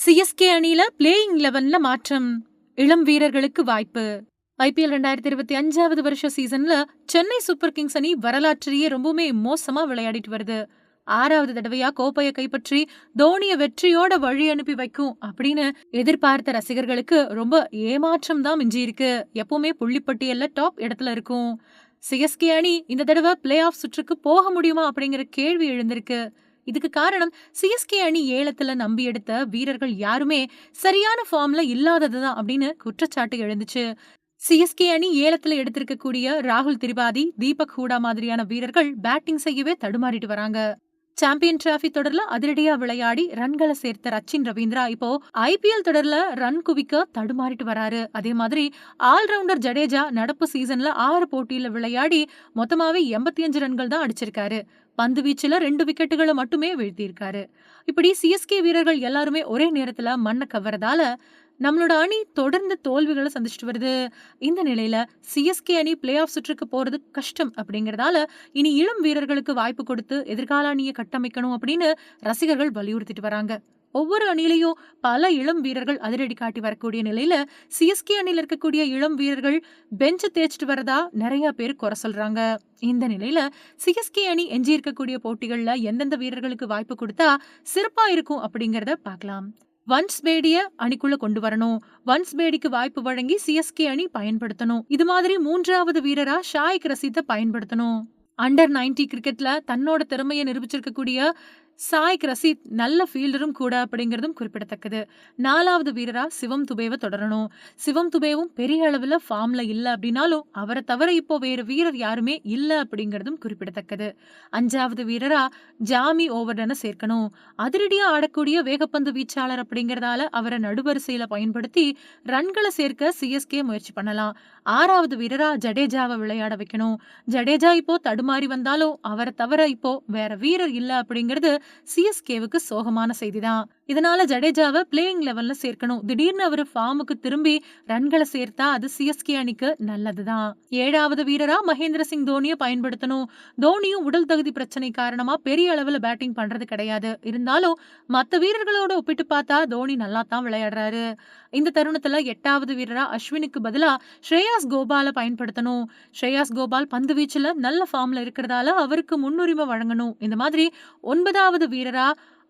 CSK அணியில playing 11ல மாற்றம். இளம் வீரர்களுக்கு வாய்ப்பு. ஐபிஎல் 2025வது வருஷ சீசன்ல சென்னை சூப்பர் கிங்ஸ் அணி வரலாற்றிலேயே ரொம்பவுமே மோசமா விளையாடிட்டு வருது. 6வது தடவையா கோப்பையை கைப்பற்றி தோனிய வெற்றியோட வழி அனுப்பி வைக்கும் அப்படின்னு எதிர்பார்த்த ரசிகர்களுக்கு ரொம்ப ஏமாற்றம் தான் மிஞ்சி இருக்கு. எப்பவுமே புள்ளிப்பட்டியல்ல டாப் இடத்துல இருக்கும் சிஎஸ்கே அணி இந்த தடவை பிளே ஆஃப் சுற்றுக்கு போக முடியுமா அப்படிங்கிற கேள்வி எழுந்திருக்கு. இதுக்கு காரணம் சிஎஸ்கே அணி ஏலத்துல நம்பி எடுத்த வீரர்கள் யாருமே சரியான ஃபார்ம்ல இல்லாததுதான் அப்படின்னு குற்றச்சாட்டு எழுந்துச்சு. சிஎஸ்கே அணி ஏலத்துல எடுத்திருக்கக்கூடிய ராகுல் திரிபாதி, தீபக் ஹூடா மாதிரியான வீரர்கள் பேட்டிங் செய்யவே தடுமாறிட்டு வராங்க. சாம்பியன் டிராபி தொடர்ல அதிரடியா விளையாடி ரன்களை சேர்த்த ரச்சின் ரவீந்திரா இப்போ ஐபிஎல் தொடர்ல ரன் குவிக்க தடுமாறிட்டு வராரு. அதே மாதிரி ஆல்ரவுண்டர் ஜடேஜா நடப்பு சீசன்ல 6 போட்டியில விளையாடி மொத்தமாவே 85 ரன்கள் தான் அடிச்சிருக்காரு. பந்து வீச்சுல 2 விக்கெட்டுகளை மட்டுமே வீழ்த்தியிருக்காரு. இப்படி சிஎஸ்கே வீரர்கள் எல்லாருமே ஒரே நேரத்துல மண்ணை கவறதால நம்மளோட அணி தொடர்ந்து தோல்விகளை சந்திச்சுட்டு வருது. இந்த நிலையில சிஎஸ்கே அணி பிளே ஆஃப் சுற்றுக்கு போறது கஷ்டம் அப்படிங்கறதால இனி இளம் வீரர்களுக்கு வாய்ப்பு கொடுத்து எதிர்கால அணியை கட்டமைக்கணும் அப்படின்னு ரசிகர்கள் வலியுறுத்திட்டு வராங்க. ஒவ்வொரு அணியிலையும் பல இளம் வீரர்கள் அதிரடி காட்டி வரக்கூடிய நிலையில சிஎஸ்கே அணியில இருக்கக்கூடிய இளம் வீரர்கள் பெஞ்ச தேய்ச்சிட்டு வரதா நிறைய பேர் குறை சொல்றாங்க. இந்த நிலையில சிஎஸ்கே அணி எஞ்சி இருக்கக்கூடிய போட்டிகள்ல எந்தெந்த வீரர்களுக்கு வாய்ப்பு கொடுத்தா சிறப்பா இருக்கும் அப்படிங்கறத பார்க்கலாம். வன்ஸ் பேடிய அணிக்குள்ள கொண்டு வரணும். வன்ஸ் பேடிக்கு வாய்ப்பு வழங்கி சிஎஸ்கே அணி பயன்படுத்தணும். இது மாதிரி 3வது வீரரா ஷாயிக் ரஷீத்தை பயன்படுத்தணும். அண்டர் 90 கிரிக்கெட்ல தன்னோட திறமையை நிரூபிச்சிருக்கக்கூடிய சாயிக் ரஷீத் நல்ல ஃபீல்டரும் கூட அப்படிங்கிறதும் குறிப்பிடத்தக்கது. 4வது வீரரா சிவம் துபேவை தொடரணும். சிவம் துபேவும் பெரிய அளவுல ஃபார்ம்ல இல்ல அப்படின்னாலும் அவரை தவிர இப்போ வேற வீரர் யாருமே இல்ல அப்படிங்கிறதும் குறிப்பிடத்தக்கது. 5வது வீரரா ஜாமி ஓவர்டனை சேர்க்கணும். அதிரடியா ஆடக்கூடிய வேகப்பந்து வீச்சாளர் அப்படிங்கறதால அவரை நடுவரிசையில பயன்படுத்தி ரன்களை சேர்க்க சிஎஸ்கே முயற்சி பண்ணலாம். 6வது வீரரா ஜடேஜாவை விளையாட வைக்கணும். ஜடேஜா இப்போ தடுமாறி வந்தாலும் அவரை தவிர இப்போ வேற வீரர் இல்ல அப்படிங்கிறது சிஎஸ்கேவுக்கு சோகமான செய்திதான். இதனால ஜடேஜாவை பிளேயிங் 11ல சேர்க்கணும். திடீர்னு அவரு ஃபார்முக்கு திரும்பி ரன்களை சேர்த்தா அது சிஎஸ்கே அணிக்கு நல்லதுதான். 7வது வீரரா மகேந்திர சிங் தோனியை பயன்படுத்தணும். தோனியும் உடல் தகுதி பிரச்சனை காரணமா பெரிய அளவுல பேட்டிங் பண்றது கிடையாது. இருந்தாலும் மத்த வீரர்களோட ஒப்பிட்டு பார்த்தா தோனி நல்லா தான் விளையாடுறாரு. இந்த தருணத்துல 8வது வீரரா அஸ்வினுக்கு பதிலா ஸ்ரேயாஸ் கோபாலை பயன்படுத்தணும். ஸ்ரேயாஸ் கோபால் பந்து வீச்சுல நல்ல ஃபார்ம்ல இருக்கிறதால அவருக்கு முன்னுரிமை வழங்கணும். இந்த மாதிரி 9வது வீரரா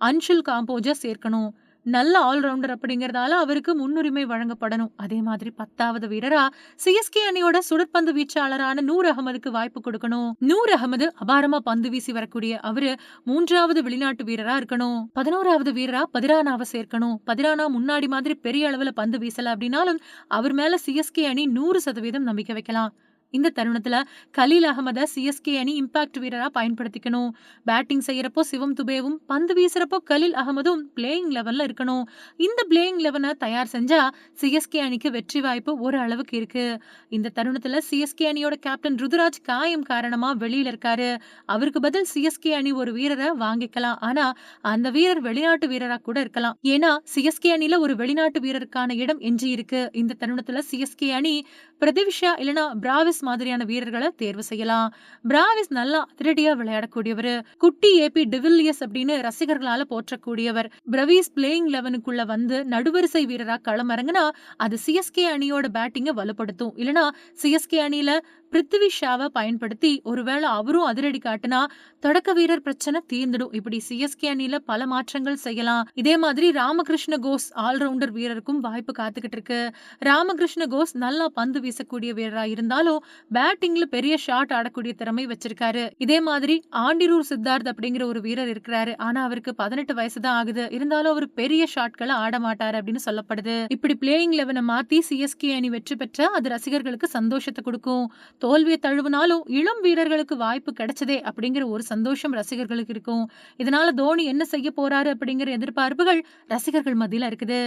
அன்ஷுல் காம்போஜை சேர்க்கணும். நல்ல ஆல்ரவுண்டர் அப்படிங்கறதால அவருக்கு முன்னுரிமை வழங்கப்படணும். அதே மாதிரி 10வது வீரரா சிஎஸ்கே அணியோட சுடற்பந்து வீச்சாளரான நூர் அகமதுக்கு வாய்ப்பு கொடுக்கணும். நூர் அகமது அபாரமா பந்து வீசி வரக்கூடிய அவரு 3வது வெளிநாட்டு வீரரா இருக்கணும். 11வது வீரரா பதிரானாவை சேர்க்கணும். பதிரானா முன்னாடி மாதிரி பெரிய அளவுல பந்து வீசல அப்படின்னாலும் அவர் மேல சிஎஸ்கே அணி 100% நம்பிக்கை வைக்கலாம். இந்த தருணத்துல கலீல் அகமத சிஎஸ்கே அணி இம்பாக்ட் வீரரா பயன்படுத்திக்கணும். பேட்டிங் செய்யறப்போ சிவம் துபேவும் பந்து வீசுறப்போ கலீல் அகமதும் பிளேயிங் 11ல இருக்கணும். இந்த பிளேயிங் 11 தயார் செஞ்சா சிஎஸ்கே அணிக்கு வெற்றி வாய்ப்பு ஒரு அளவுக்கு இருக்கு. இந்த தருணத்துல சிஎஸ்கே அணியோட கேப்டன் ருதுராஜ் காயம் காரணமா வெளியில இருக்காரு. அவருக்கு பதில் சிஎஸ்கே அணி ஒரு வீரரை வாங்கிக்கலாம். ஆனா அந்த வீரர் வெளிநாட்டு வீரரா கூட இருக்கலாம். ஏன்னா சிஎஸ்கே அணில ஒரு வெளிநாட்டு வீரருக்கான இடம் எஞ்சி இருக்கு. இந்த தருணத்துல சிஎஸ்கே அணி பிரதிவிஷா இல்லனா பிராவிஸ் மாதிரியான வீரர்களை தேர்வு செய்யலாம். பிராவிஸ் நல்லா அதிரடியா விளையாடக்கூடியவர். குட்டி ஏபி டிவில்லியர்ஸ் அப்படின்னு ரசிகர்களால போற்றக்கூடியவர். பிரவிஸ் பிளேயிங் 11க்குள்ள வந்து நடுவரிசை வீரரா களமிறங்கினா அது சிஎஸ்கே அணியோட பேட்டிங்கை வலுப்படுத்தும். இல்லனா சிஎஸ்கே அணியில பிருத்திவி ஷாவை பயன்படுத்தி ஒருவேளை அவரும் அதிரடி காட்டினா தொடக்க வீரர் பிரச்சனை தீர்ந்துடும். இப்படி சிஎஸ்கே அணியில பல மாற்றங்கள் செய்யலாம். இதே மாதிரி ராமகிருஷ்ண கோஸ் ஆல்ரவுண்டர் வீரருக்கும் வாய்ப்பு காத்துக்கிட்டு இருக்கு. ராமகிருஷ்ண கோஸ் நல்லா பந்து வீசக்கூடிய வீரரா இருந்தாலும் பேட்டிங்ல பெரிய ஷாட் ஆடக்கூடிய திறமை வச்சிருக்காரு. இதே மாதிரி ஆண்டிரூர் சித்தார்த் அப்படிங்கிற ஒரு வீரர் இருக்கிறாரு. ஆனா அவருக்கு 18 வயசு தான் ஆகுது. இருந்தாலும் அவர் பெரிய ஷாட்களை ஆட மாட்டாரு அப்படின்னு சொல்லப்படுது. இப்படி பிளேயிங் 11 மாத்தி சிஎஸ்கே அணி வெற்றி பெற்றா அது ரசிகர்களுக்கு சந்தோஷத்தை கொடுக்கும். தோல்வியை தழுவினாலும் இளம் வீரர்களுக்கு வாய்ப்பு கிடைச்சதே அப்படிங்கிற ஒரு சந்தோஷம் ரசிகர்களுக்கு இருக்கும். இதனால தோனி என்ன செய்ய போறாரு அப்படிங்கிற எதிர்பார்ப்புகள் ரசிகர்கள் மத்தியில இருக்குது.